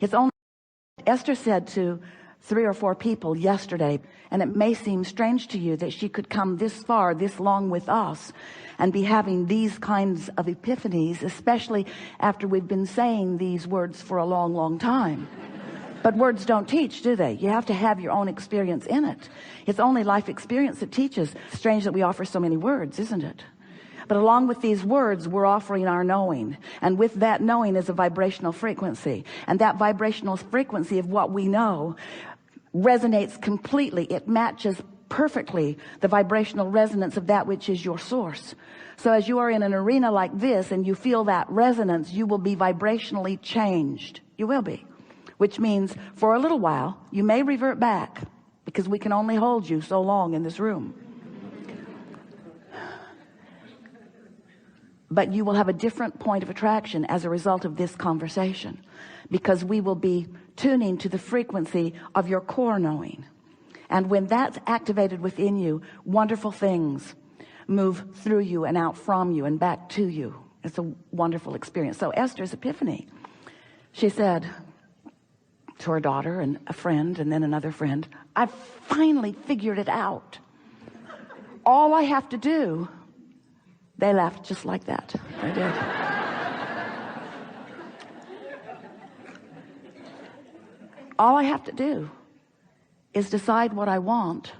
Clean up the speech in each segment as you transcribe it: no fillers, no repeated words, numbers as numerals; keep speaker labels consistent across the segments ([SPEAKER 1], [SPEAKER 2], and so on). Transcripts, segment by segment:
[SPEAKER 1] It's only, Esther said to 3 or 4 people yesterday, and it may seem strange to you that she could come this far, this long with us, and be having these kinds of epiphanies, especially after we've been saying these words for a long, long time. But words don't teach, do they? You have to have your own experience in it. It's only life experience that teaches. Strange that we offer so many words, isn't it? But along with these words, we're offering our knowing. And with that knowing is a vibrational frequency. And that vibrational frequency of what we know resonates completely. It matches perfectly the vibrational resonance of that which is your source. So as you are in an arena like this and you feel that resonance, you will be vibrationally changed. You will be. Which means for a little while, you may revert back, because we can only hold you so long in this room. But you will have a different point of attraction as a result of this conversation, because we will be tuning to the frequency of your core knowing. And when that's activated within you, wonderful things move through you and out from you and back to you. It's a wonderful experience. So Esther's epiphany, she said to her daughter and a friend and then another friend, I finally figured it out. All I have to do. They laughed just like that. They did. All I have to do is decide what I want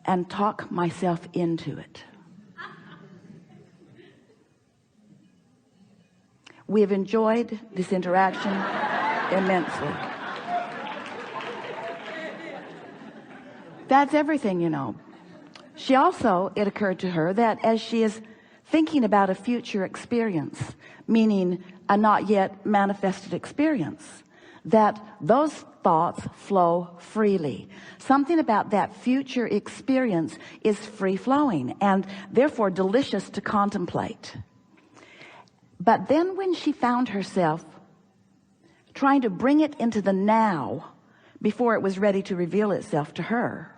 [SPEAKER 1] and talk myself into it. We have enjoyed this interaction immensely. That's everything, you know. She also, it occurred to her that as she is thinking about a future experience, meaning a not yet manifested experience, that those thoughts flow freely. Something about that future experience is free-flowing and therefore delicious to contemplate. But then when she found herself trying to bring it into the now before it was ready to reveal itself to her,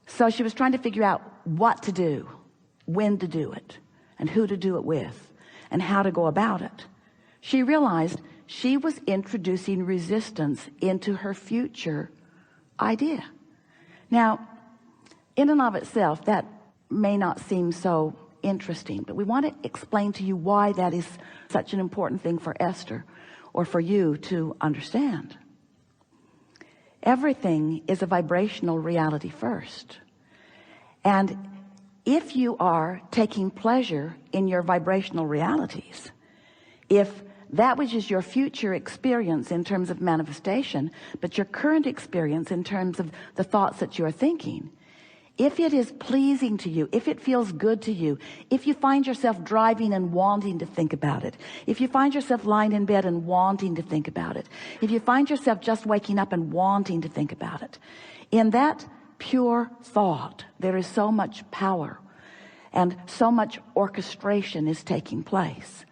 [SPEAKER 1] so she was trying to figure out what to do, when to do it, and who to do it with, and how to go about it. She realized she was introducing resistance into her future idea. Now, in and of itself, that may not seem so interesting, but we want to explain to you why that is such an important thing for Esther, or for you to understand. Everything is a vibrational reality first. And if you are taking pleasure in your vibrational realities, if that which is your future experience in terms of manifestation, but your current experience in terms of the thoughts that you're thinking, if it is pleasing to you, if it feels good to you, if you find yourself driving and wanting to think about it, if you find yourself lying in bed and wanting to think about it, if you find yourself just waking up and wanting to think about it, in that pure thought, there is so much power and so much orchestration is taking place.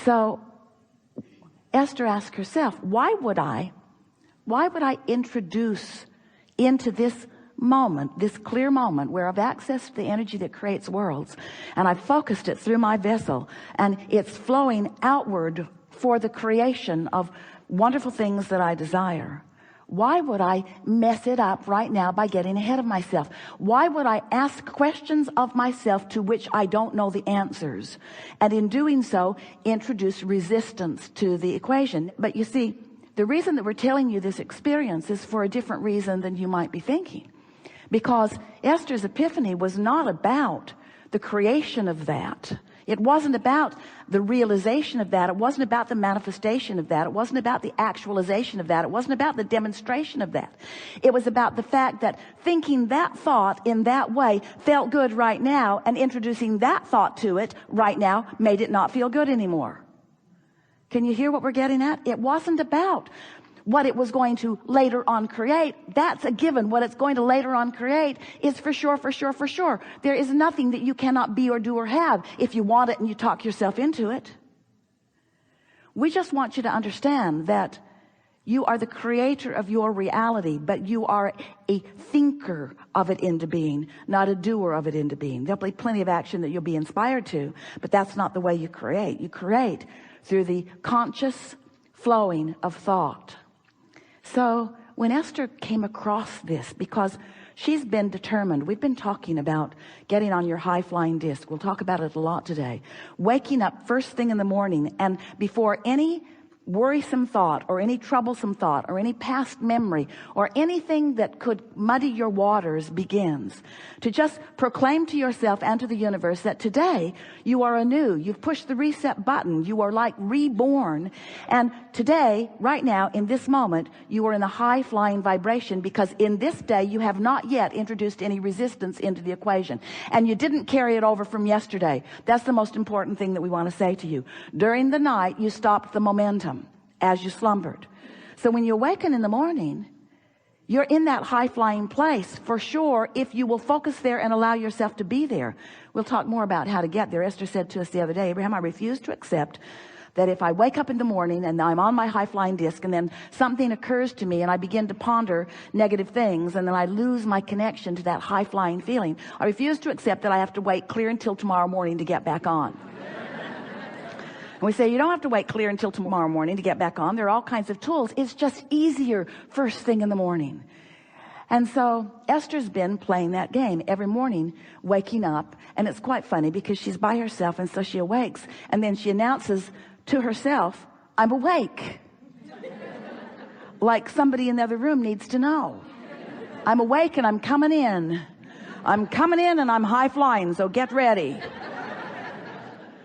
[SPEAKER 1] So Esther asked herself, why would I introduce into this moment, this clear moment where I've accessed the energy that creates worlds, and I've focused it through my vessel, and it's flowing outward for the creation of wonderful things that I desire. Why would I mess it up right now by getting ahead of myself? Why would I ask questions of myself to which I don't know the answers, and in doing so introduce resistance to the equation? But you see, the reason that we're telling you this experience is for a different reason than you might be thinking. Because Esther's epiphany was not about the creation of that. It wasn't about the realization of that. It wasn't about the manifestation of that. It wasn't about the actualization of that. It wasn't about the demonstration of that. It was about the fact that thinking that thought in that way felt good right now, and introducing that thought to it right now made it not feel good anymore. Can you hear what we're getting at? It wasn't about what it was going to later on create. That's a given. What it's going to later on create is for sure, for sure, for sure. There is nothing that you cannot be or do or have if you want it and you talk yourself into it. We just want you to understand that You are the creator of your reality, but you are a thinker of it into being, not a doer of it into being. There'll be plenty of action that you'll be inspired to, but that's not the way you create. You create through the conscious flowing of thought. So when Esther came across this, because she's been determined, we've been talking about getting on your high-flying disc. We'll talk about it a lot today. Waking up first thing in the morning, and before any worrisome thought or any troublesome thought or any past memory or anything that could muddy your waters begins, to just proclaim to yourself and to the universe that today you are anew. You've pushed the reset button. You are like reborn. And today, right now, in this moment, you are in a high flying vibration, because in this day you have not yet introduced any resistance into the equation, and you didn't carry it over from yesterday. That's the most important thing that we want to say to you. During the night, you stopped the momentum as you slumbered. So when you awaken in the morning, you're in that high-flying place for sure, if you will focus there and allow yourself to be there. We'll talk more about how to get there. Esther said to us the other day, Abraham, I refuse to accept that if I wake up in the morning and I'm on my high-flying disc and then something occurs to me and I begin to ponder negative things and then I lose my connection to that high-flying feeling, I refuse to accept that I have to wait clear until tomorrow morning to get back on. And we say, you don't have to wait clear until tomorrow morning to get back on. There are all kinds of tools. It's just easier first thing in the morning. And so Esther's been playing that game every morning, waking up. And it's quite funny because she's by herself. And so she awakes and then she announces to herself, I'm awake. Like somebody in the other room needs to know. I'm awake and I'm coming in. I'm coming in and I'm high flying. So get ready.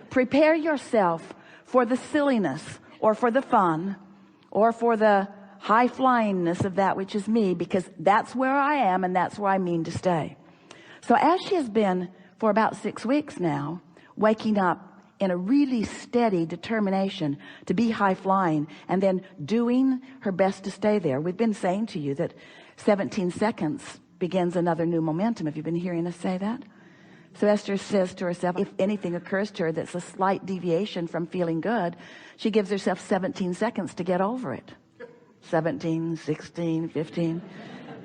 [SPEAKER 1] Prepare yourself for the silliness or for the fun or for the high flyingness of that which is me, because that's where I am and that's where I mean to stay. So as she has been for about 6 weeks now, waking up in a really steady determination to be high flying and then doing her best to stay there. We've been saying to you that 17 seconds begins another new momentum. Have you been hearing us say that? So Esther says to herself, if anything occurs to her that's a slight deviation from feeling good, she gives herself 17 seconds to get over it. 17, 16, 15.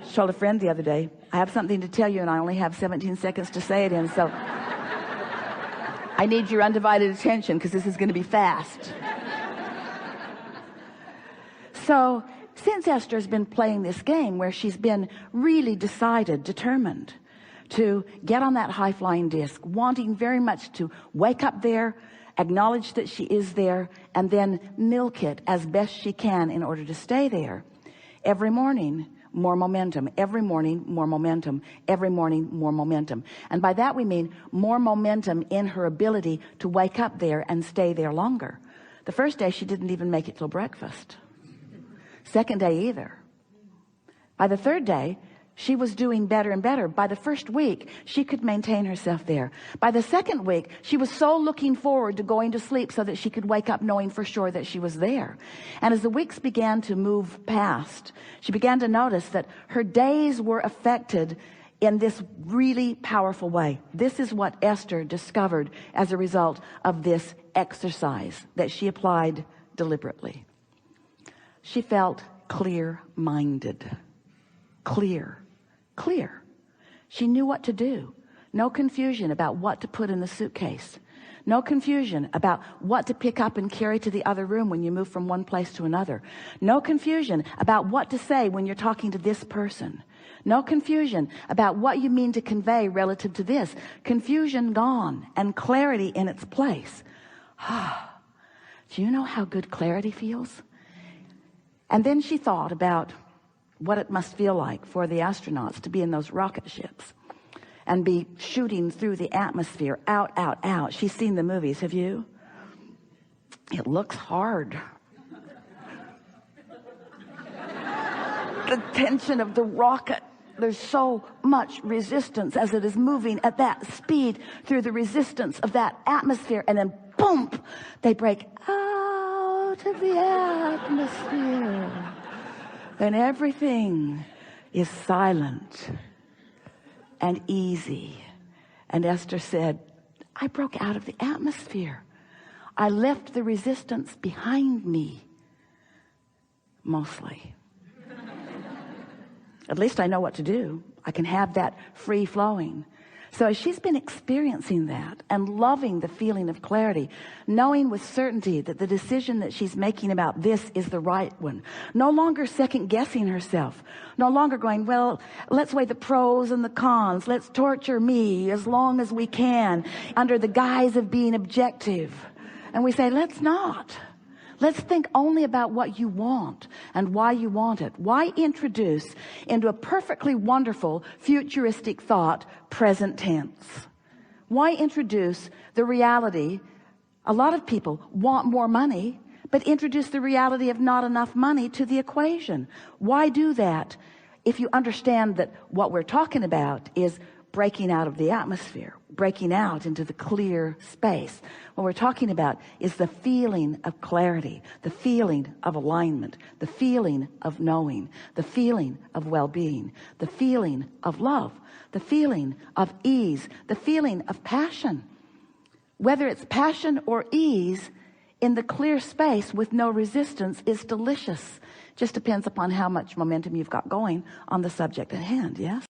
[SPEAKER 1] She told a friend the other day, I have something to tell you and I only have 17 seconds to say it in, so I need your undivided attention because this is going to be fast. So since Esther's been playing this game where she's been really decided, determined to get on that high-flying disc, wanting very much to wake up there, acknowledge that she is there, and then milk it as best she can in order to stay there. Every morning, more momentum. Every morning, more momentum. Every morning, more momentum. And by that we mean more momentum in her ability to wake up there and stay there longer. The first day, she didn't even make it till breakfast. Second day either. By the third day, she was doing better and better. By the first week, she could maintain herself there. By the second week, she was so looking forward to going to sleep so that she could wake up knowing for sure that she was there. And as the weeks began to move past, she began to notice that her days were affected in this really powerful way. This is what Esther discovered as a result of this exercise that she applied deliberately. She felt clear-minded. Clear. She knew what to do. No confusion about what to put in the suitcase. No confusion about what to pick up and carry to the other room when you move from one place to another. No confusion about what to say when you're talking to this person. No confusion about what you mean to convey relative to this. Confusion gone and clarity in its place. Do you know how good clarity feels? And then she thought about what it must feel like for the astronauts to be in those rocket ships and be shooting through the atmosphere, out. She's seen the movies, have you? It looks hard. The tension of the rocket, there's so much resistance as it is moving at that speed through the resistance of that atmosphere, and then boom, they break out of the atmosphere. And everything is silent and easy. And Esther said, I broke out of the atmosphere. I left the resistance behind me. mostly. At least I know what to do. I can have that free flowing. So as she's been experiencing that and loving the feeling of clarity, knowing with certainty that the decision that she's making about this is the right one, no longer second guessing herself, no longer going, well, let's weigh the pros and the cons, let's torture me as long as we can under the guise of being objective. And we say, let's not. Let's think only about what you want and why you want it. Why introduce into a perfectly wonderful futuristic thought present tense? Why introduce the reality? A lot of people want more money, but introduce the reality of not enough money to the equation. Why do that? If you understand that what we're talking about is breaking out of the atmosphere, breaking out into the clear space. What we're talking about is the feeling of clarity, the feeling of alignment, the feeling of knowing, the feeling of well-being, the feeling of love, the feeling of ease, the feeling of passion. Whether it's passion or ease in the clear space with no resistance is delicious. Just depends upon how much momentum you've got going on the subject at hand. Yes.